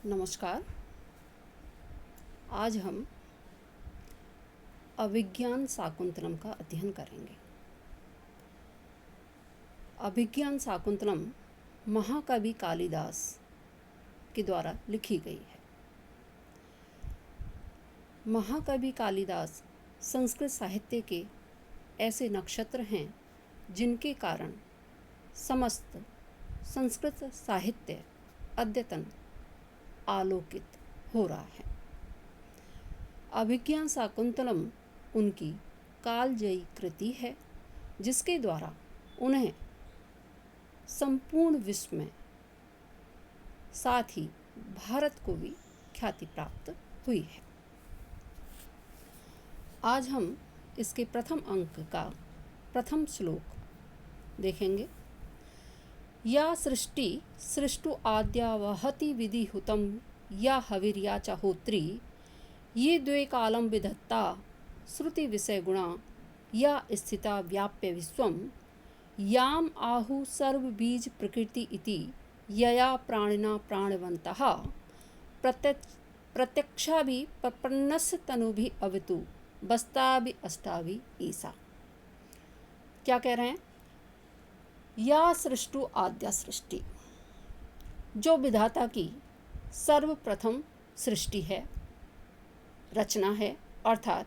नमस्कार। आज हम अभिज्ञान शाकुंतलम का अध्ययन करेंगे। अभिज्ञान शाकुंतलम महाकवि कालिदास के द्वारा लिखी गई है। महाकवि कालिदास संस्कृत साहित्य के ऐसे नक्षत्र हैं जिनके कारण समस्त संस्कृत साहित्य अद्यतन आलोकित हो रहा है। अभिज्ञान शाकुंतलम उनकी कालजयी कृति है जिसके द्वारा उन्हें संपूर्ण विश्व में साथ ही भारत को भी ख्याति प्राप्त हुई है। आज हम इसके प्रथम अंक का प्रथम श्लोक देखेंगे। या सृष्टि सृष्टु आद्या वहति विधिहुतं या हविर्या च होत्री ये द्वे कालं विधत्ता श्रुति विषय गुणा या स्थिता व्याप्य विश्वं याम आहु सर्व बीज प्रकृति इति यया प्राणिना प्राणवन्तः प्रत्यक्षाभि प्रपन्नस्य तनुभि अवितु बस्ताभि अष्टाभि ईसा। क्या कह रहे हैं? या सृष्टु आद्या सृष्टि, जो विधाता की सर्वप्रथम सृष्टि है, रचना है, अर्थात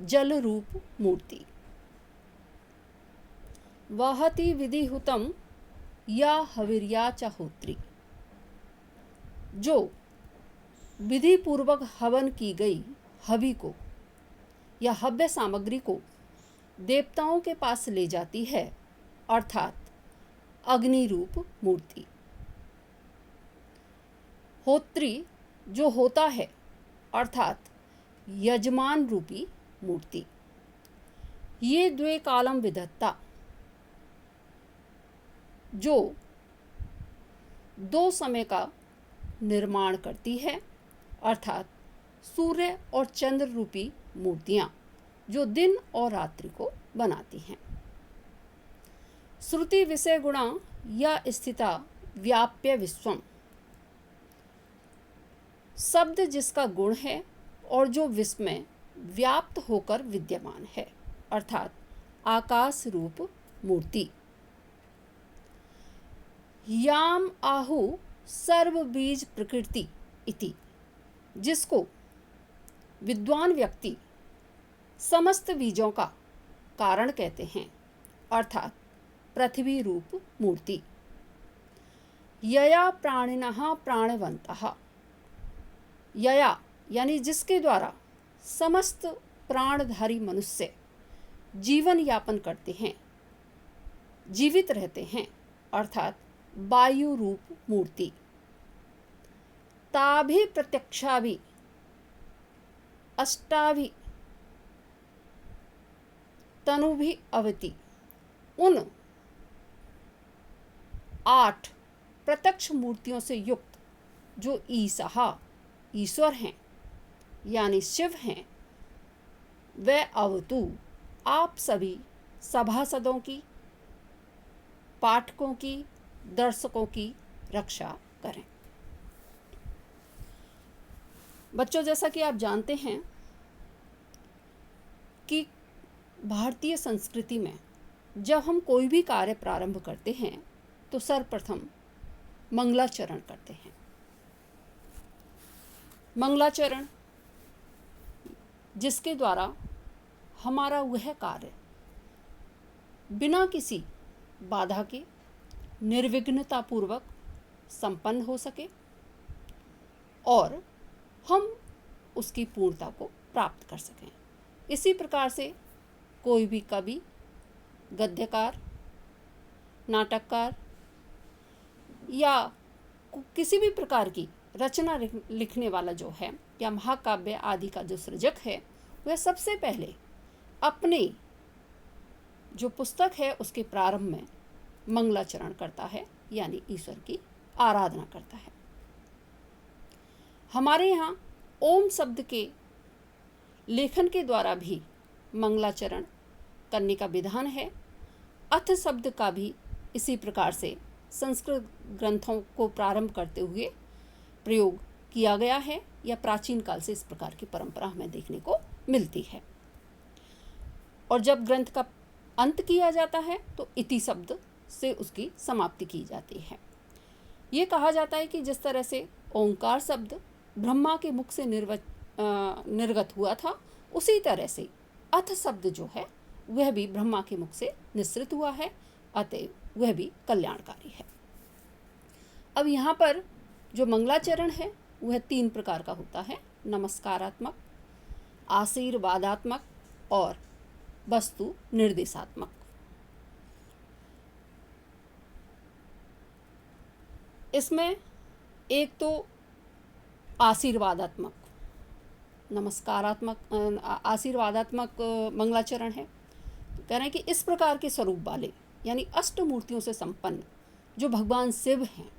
जल रूप मूर्ति। वहति विधिहुतं या हविर्या च होत्री, जो विधि पूर्वक हवन की गई हवि को या हव्य सामग्री को देवताओं के पास ले जाती है, अर्थात अग्नि रूप मूर्ति। होत्री, जो होता है, अर्थात यजमान रूपी मूर्ति। ये द्वे कालम विधत्ता, जो दो समय का निर्माण करती है, अर्थात सूर्य और चंद्र रूपी मूर्तियाँ जो दिन और रात्रि को बनाती हैं। श्रुति विषय गुणा या स्थिता व्याप्य विश्वम, शब्द जिसका गुण है और जो विश्व में व्याप्त होकर विद्यमान है, अर्थात आकाश रूप मूर्ति। याम आहु सर्व बीज प्रकृति इति, जिसको विद्वान व्यक्ति समस्त बीजों का कारण कहते हैं, अर्थात पृथ्वी रूप मूर्ति। यया प्राणिनः प्राणवन्तः, यया यानी जिसके द्वारा समस्त प्राणधारी मनुष्य जीवन यापन करते हैं, जीवित रहते हैं, अर्थात वायु रूप मूर्ति। ताभि प्रत्यक्षाभि अष्टाभि तनुभि अवति, उन 8 प्रत्यक्ष मूर्तियों से युक्त जो ईसा ईश्वर हैं यानी शिव हैं, वे अवतु आप सभी सभासदों की, पाठकों की, दर्शकों की रक्षा करें। बच्चों, जैसा कि आप जानते हैं कि भारतीय संस्कृति में जब हम कोई भी कार्य प्रारंभ करते हैं तो सर्वप्रथम मंगलाचरण करते हैं। मंगलाचरण जिसके द्वारा हमारा वह कार्य बिना किसी बाधा के निर्विघ्नता पूर्वक संपन्न हो सके और हम उसकी पूर्णता को प्राप्त कर सकें। इसी प्रकार से कोई भी कवि, गद्यकार, नाटककार या किसी भी प्रकार की रचना लिखने वाला जो है या महाकाव्य आदि का जो सृजक है, वह सबसे पहले अपनी जो पुस्तक है उसके प्रारंभ में मंगलाचरण करता है, यानी ईश्वर की आराधना करता है। हमारे यहाँ ओम शब्द के लेखन के द्वारा भी मंगलाचरण करने का विधान है। अथ शब्द का भी इसी प्रकार से संस्कृत ग्रंथों को प्रारंभ करते हुए प्रयोग किया गया है या प्राचीन काल से इस प्रकार की परंपरा हमें देखने को मिलती है। और जब ग्रंथ का अंत किया जाता है तो इति शब्द से उसकी समाप्ति की जाती है। ये कहा जाता है कि जिस तरह से ओंकार शब्द ब्रह्मा के मुख से निर्गत हुआ था, उसी तरह से अथ शब्द जो है वह भी ब्रह्मा के मुख से निसृत हुआ है, अतएव वह भी कल्याणकारी है। अब यहाँ पर जो मंगलाचरण है वह 3 प्रकार का होता है, नमस्कारात्मक, आशीर्वादात्मक और वस्तु निर्देशात्मक। इसमें एक तो आशीर्वादात्मक, नमस्कारात्मक आशीर्वादात्मक मंगलाचरण है। तो कह रहे हैं कि इस प्रकार के स्वरूप वाले यानी अष्ट मूर्तियों से संपन्न जो भगवान शिव हैं,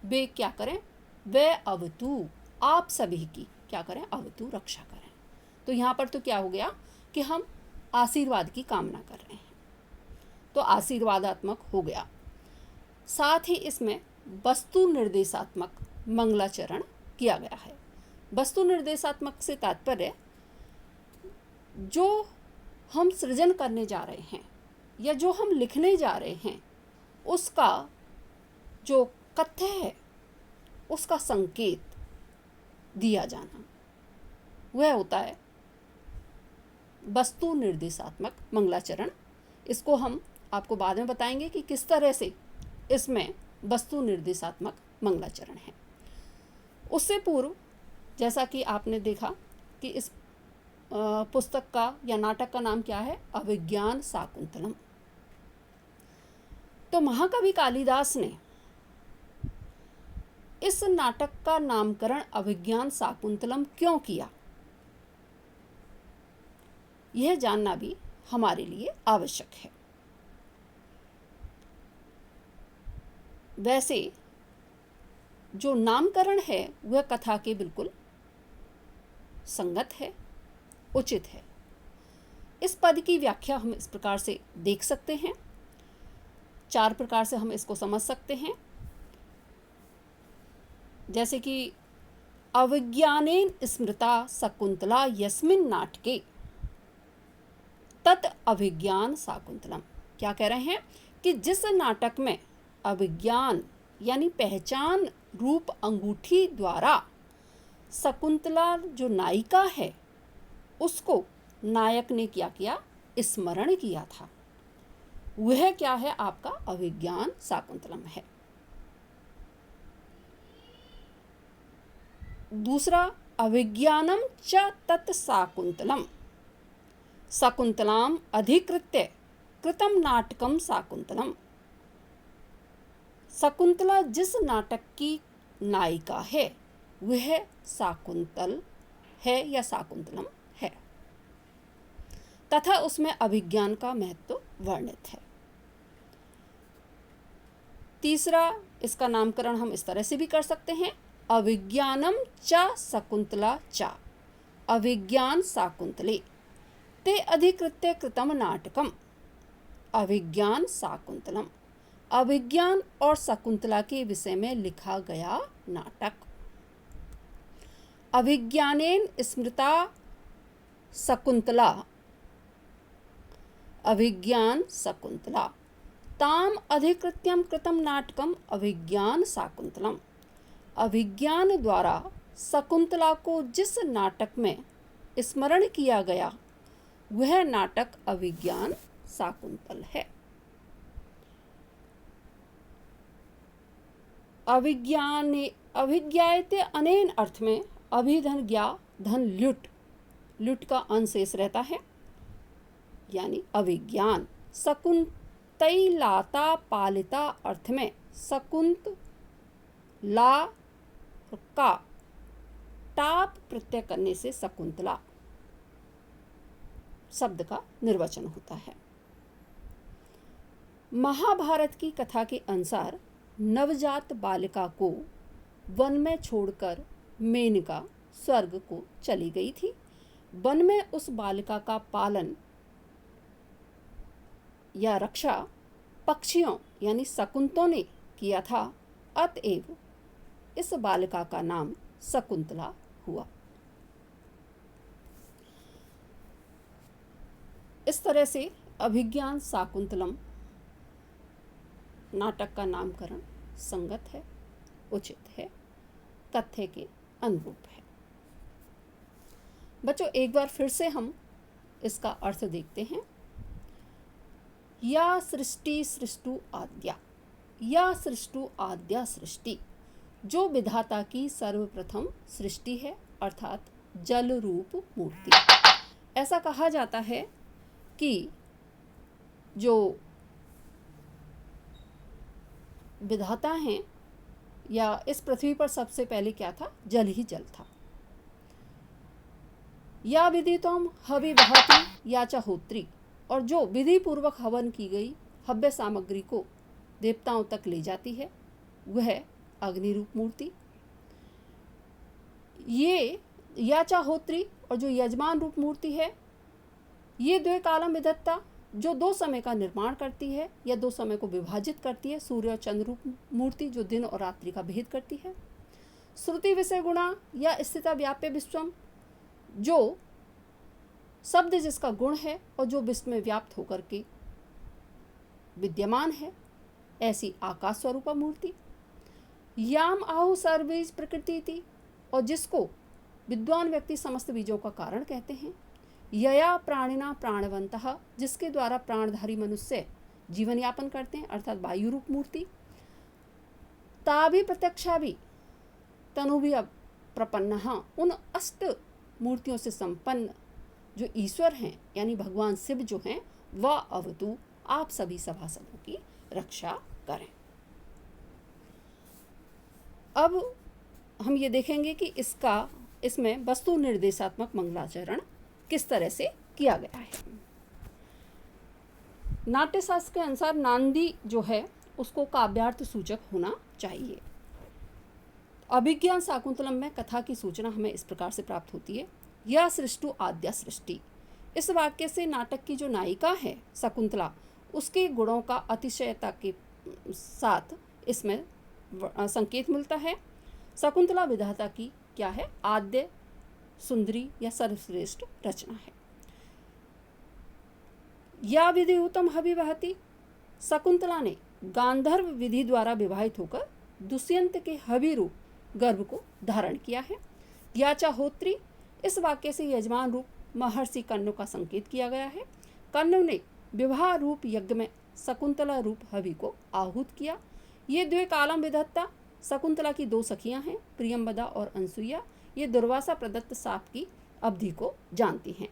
वे क्या करें, वे अवतु, आप सभी की क्या करें, अवतु, रक्षा करें। तो यहाँ पर तो क्या हो गया कि हम आशीर्वाद की कामना कर रहे हैं, तो आशीर्वादात्मक हो गया। साथ ही इसमें वस्तु निर्देशात्मक मंगलाचरण किया गया है। वस्तु निर्देशात्मक से तात्पर्य जो हम सृजन करने जा रहे हैं या जो हम लिखने जा रहे हैं उसका जो कथ्य है उसका संकेत दिया जाना, वह होता है वस्तु निर्देशात्मक मंगलाचरण। इसको हम आपको बाद में बताएंगे कि किस तरह से इसमें वस्तु निर्देशात्मक मंगलाचरण है। उससे पूर्व जैसा कि आपने देखा कि इस पुस्तक का या नाटक का नाम क्या है, अभिज्ञान शाकुंतलम। तो महाकवि कालिदास ने इस नाटक का नामकरण अभिज्ञान शाकुंतलम क्यों किया, यह जानना भी हमारे लिए आवश्यक है। वैसे जो नामकरण है वह कथा के बिल्कुल संगत है, उचित है। इस पद की व्याख्या हम इस प्रकार से देख सकते हैं, 4 प्रकार से हम इसको समझ सकते हैं। जैसे कि अविज्ञानेन स्मृता शकुंतला यस्मिन् नाटके तत् अभिज्ञान शाकुंतलम। क्या कह रहे हैं कि जिस नाटक में अभिज्ञान यानी पहचान रूप अंगूठी द्वारा शकुंतला जो नायिका है उसको नायक ने क्या किया, स्मरण किया था, वह क्या है, आपका अभिज्ञान शाकुंतलम है। दूसरा, अभिज्ञानम च तत् शाकुंतलम, शकुंतलाम अधिकृत्य कृतम नाटकम शाकुंतलम। शकुंतला जिस नाटक की नायिका है वह शाकुंतल है या शाकुंतलम है, तथा उसमें अभिज्ञान का महत्व वर्णित है। तीसरा, इसका नामकरण हम इस तरह से भी कर सकते हैं, अभिज्ञानम च शकुंतला च अभिज्ञान शाकुंतले ते अधिकृत्य कृतम नाटकम अभिज्ञान शाकुंतलम। अभिज्ञान और शकुंतला के विषय में लिखा गया नाटक। अभिज्ञानेन स्मृता शकुंतला अभिज्ञान शकुंतला ताम अधिकृत्यम कृतम नाटकम अभिज्ञान शाकुंतलम। अभिज्ञान द्वारा शकुंतला को जिस नाटक में स्मरण किया गया वह नाटक अभिज्ञान शाकुंतल है। अभिज्ञायते अनेन अर्थ में अभिधन ज्ञा धन ल्युट, ल्युट का अंशेष रहता है यानी अभिज्ञान। शकुंतलाता पालिता अर्थ में शकुंत ला का टाप प्रत्यय करने से शकुंतला शब्द का निर्वचन होता है। महाभारत की कथा के अनुसार नवजात बालिका को वन में छोड़कर मेनका स्वर्ग को चली गई थी। वन में उस बालिका का पालन या रक्षा पक्षियों यानी शकुंतों ने किया था, अतएव इस बालिका का नाम शकुंतला हुआ। इस तरह से अभिज्ञान शाकुंतलम नाटक का नामकरण संगत है, उचित है, तथ्य के अनुरूप है। बच्चों, एक बार फिर से हम इसका अर्थ देखते हैं। या सृष्टि सृष्टु आद्या, या सृष्टु आद्या सृष्टि, जो विधाता की सर्वप्रथम सृष्टि है, अर्थात जल रूप मूर्ति। ऐसा कहा जाता है कि जो विधाता हैं, या इस पृथ्वी पर सबसे पहले क्या था, जल ही जल था। या विदितम हवि वहति या च होत्री, और जो विधि पूर्वक हवन की गई हव्य सामग्री को देवताओं तक ले जाती है, वह अग्नि रूप मूर्ति। ये याचा होत्री और जो यजमान रूप मूर्ति है, ये द्वे कालम विधत्ता, जो दो समय का निर्माण करती है या दो समय को विभाजित करती है, सूर्य और चंद्र रूप मूर्ति, जो दिन और रात्रि का भेद करती है। श्रुति विषय गुणा या स्थिता व्याप्य विश्वम, जो शब्द जिसका गुण है और जो विश्व में व्याप्त होकर के विद्यमान है, ऐसी आकाश स्वरूपा मूर्ति। याम आहु सर्वबीज प्रकृति थी, और जिसको विद्वान व्यक्ति समस्त बीजों का कारण कहते हैं। यया प्राणिना प्राणवंतः, जिसके द्वारा प्राणधारी मनुष्य जीवन यापन करते हैं, अर्थात वायु रूप मूर्ति। ताभि प्रत्यक्षाभि तनुभि प्रपन्नः, उन अष्ट मूर्तियों से संपन्न जो ईश्वर हैं, यानी भगवान शिव जो हैं, वह अवतु, आप सभी सभासदों की रक्षा करें। अब हम ये देखेंगे कि इसमें वस्तु निर्देशात्मक मंगलाचरण किस तरह से किया गया है। नाट्यशास्त्र के अनुसार नांदी जो है उसको काव्यार्थ सूचक होना चाहिए। अभिज्ञान शाकुंतलम में कथा की सूचना हमें इस प्रकार से प्राप्त होती है। यह सृष्टु आद्या सृष्टि, इस वाक्य से नाटक की जो नायिका है शकुंतला, उसके गुणों का अतिशयता के साथ इसमें संकेत मिलता है। शकुंतला विधाता की क्या है, आद्य सुंदरी या सर्वश्रेष्ठ रचना है। या विधिहुतम हवि वहति, शकुंतला ने गांधर्व विधि द्वारा विवाहित होकर दुष्यंत के हवि रूप गर्भ को धारण किया है। याचा होत्री, इस वाक्य से यजमान रूप महर्षि कण्व का संकेत किया गया है। कण्व ने विवाह रूप यज्ञ में शकुंतला रूप हवि को आहूत किया। ये द्वे कालम विधत्ता, शकुंतला की दो सखियां हैं, प्रियंवदा और अनसुईया। ये दुर्वासा प्रदत्त साप की अवधि को जानती हैं।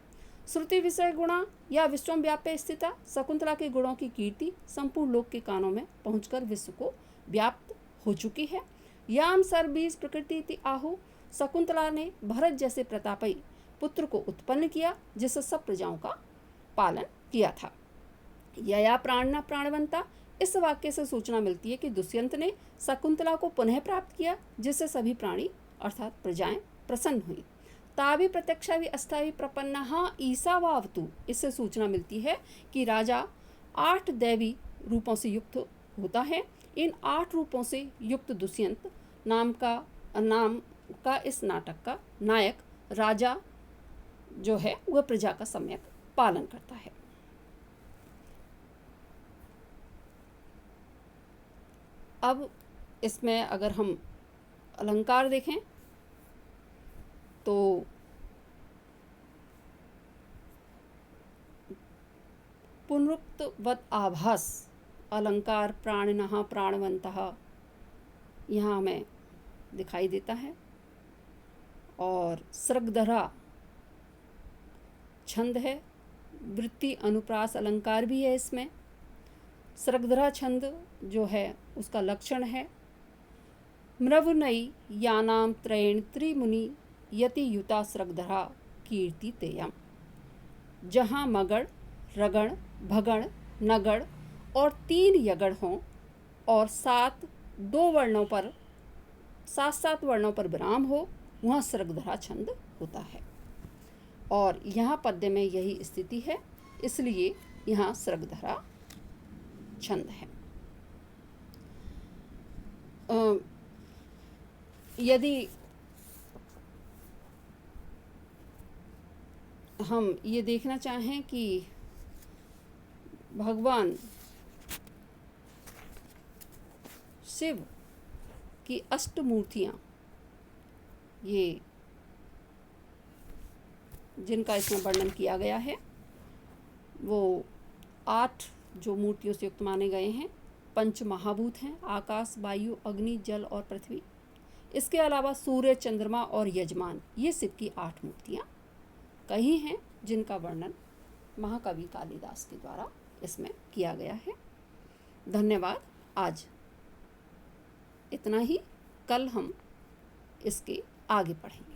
श्रुति विषय गुणा या विश्वम व्याप्य स्थिता, शकुंतला के गुणों की कीर्ति संपूर्ण लोक के कानों में पहुंचकर विश्व को व्याप्त हो चुकी है। याम सर्वबीज प्रकृति इति आहु, शकुंतला ने भरत जैसे प्रतापी पुत्र को उत्पन्न किया, जिससे सब प्रजाओं का पालन किया था। यया प्राणना प्राणवंता, इस वाक्य से सूचना मिलती है कि दुष्यंत ने शकुंतला को पुनः प्राप्त किया, जिससे सभी प्राणी अर्थात प्रजाएं प्रसन्न हुई। ताभि प्रत्यक्षा भी अस्थायी प्रपन्ना ईसावावतु, इससे सूचना मिलती है कि राजा 8 दैवी रूपों से युक्त होता है। इन 8 रूपों से युक्त दुष्यंत नाम का इस नाटक का नायक राजा जो है वह प्रजा का सम्यक पालन करता है। अब इसमें अगर हम अलंकार देखें तो पुनरुक्तवत आभास अलंकार प्राणिनः प्राणवंतः यहाँ हमें दिखाई देता है। और सृगधरा छंद है, वृत्ति अनुप्रास अलंकार भी है इसमें। सृगधरा छंद जो है उसका लक्षण है मृवनयी यानाम त्रयेण त्रिमुनि यति युता सृगधरा कीर्ति तेयम, जहाँ मगड़ रगण भगण नगड़ और 3 यगड़ हों और 7 वर्णों पर विराम हो, वहाँ सृगधरा छंद होता है। और यहाँ पद्य में यही स्थिति है, इसलिए यहाँ सृगधरा छंद है। यदि हम ये देखना चाहें कि भगवान शिव की अष्टमूर्तियाँ, ये जिनका इसमें वर्णन किया गया है, वो 8 जो मूर्तियों से युक्त माने गए हैं। पंच महाभूत हैं, आकाश, वायु, अग्नि, जल और पृथ्वी। इसके अलावा सूर्य, चंद्रमा और यजमान, ये शिव की 8 मूर्तियाँ कही हैं, जिनका वर्णन महाकवि कालिदास के द्वारा इसमें किया गया है। धन्यवाद। आज इतना ही, कल हम इसके आगे पढ़ेंगे।